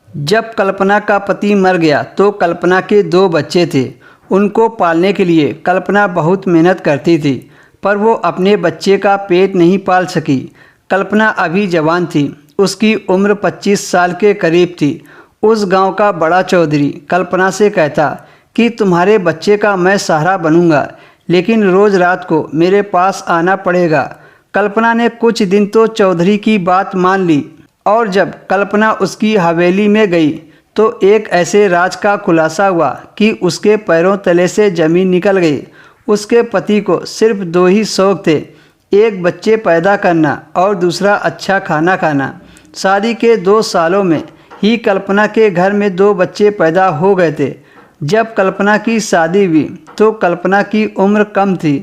जब कल्पना का पति मर गया तो कल्पना के 2 बच्चे थे। उनको पालने के लिए कल्पना बहुत मेहनत करती थी, पर वो अपने बच्चे का पेट नहीं पाल सकी। कल्पना अभी जवान थी, उसकी उम्र 25 साल के करीब थी। उस गांव का बड़ा चौधरी कल्पना से कहता कि तुम्हारे बच्चे का मैं सहारा बनूंगा, लेकिन रोज़ रात को मेरे पास आना पड़ेगा। कल्पना ने कुछ दिन तो चौधरी की बात मान ली, और जब कल्पना उसकी हवेली में गई तो एक ऐसे राज का खुलासा हुआ कि उसके पैरों तले से ज़मीन निकल गई। उसके पति को सिर्फ 2 ही शौक़ थे, एक बच्चे पैदा करना और दूसरा अच्छा खाना खाना। शादी के 2 सालों में ही कल्पना के घर में 2 बच्चे पैदा हो गए थे। जब कल्पना की शादी हुई तो कल्पना की उम्र कम थी।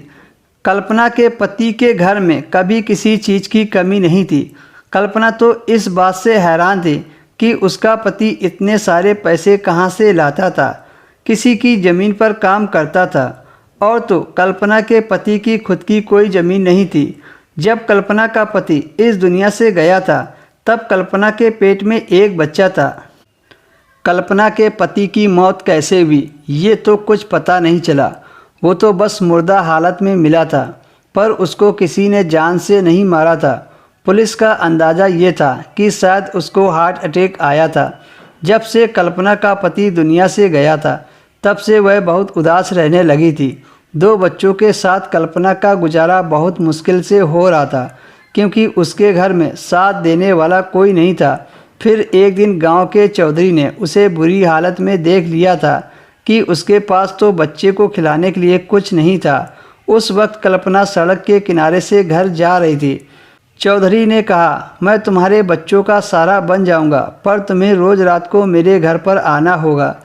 कल्पना के पति के घर में कभी किसी चीज़ की कमी नहीं थी। कल्पना तो इस बात से हैरान थी कि उसका पति इतने सारे पैसे कहाँ से लाता था। किसी की ज़मीन पर काम करता था, और तो कल्पना के पति की खुद की कोई ज़मीन नहीं थी। जब कल्पना का पति इस दुनिया से गया था तब कल्पना के पेट में एक बच्चा था। कल्पना के पति की मौत कैसे हुई ये तो कुछ पता नहीं चला। वो तो बस मुर्दा हालत में मिला था, पर उसको किसी ने जान से नहीं मारा था। पुलिस का अंदाज़ा ये था कि शायद उसको हार्ट अटैक आया था। जब से कल्पना का पति दुनिया से गया था तब से वह बहुत उदास रहने लगी थी। 2 बच्चों के साथ कल्पना का गुजारा बहुत मुश्किल से हो रहा था, क्योंकि उसके घर में साथ देने वाला कोई नहीं था। फिर एक दिन गांव के चौधरी ने उसे बुरी हालत में देख लिया था कि उसके पास तो बच्चे को खिलाने के लिए कुछ नहीं था। उस वक्त कल्पना सड़क के किनारे से घर जा रही थी। चौधरी ने कहा, मैं तुम्हारे बच्चों का सहारा बन जाऊंगा, पर तुम्हें रोज़ रात को मेरे घर पर आना होगा।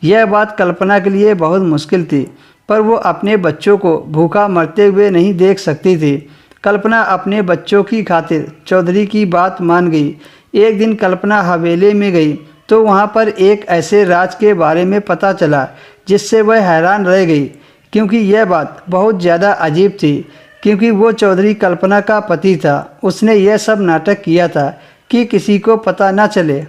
यह बात कल्पना के लिए बहुत मुश्किल थी, पर वो अपने बच्चों को भूखा मरते हुए नहीं देख सकती थी। कल्पना अपने बच्चों की खातिर चौधरी की बात मान गई। एक दिन कल्पना हवेली में गई तो वहाँ पर एक ऐसे राज के बारे में पता चला जिससे वह हैरान रह गई, क्योंकि यह बात बहुत ज़्यादा अजीब थी। क्योंकि वो चौधरी कल्पना का पति था। उसने यह सब नाटक किया था कि किसी को पता न चले।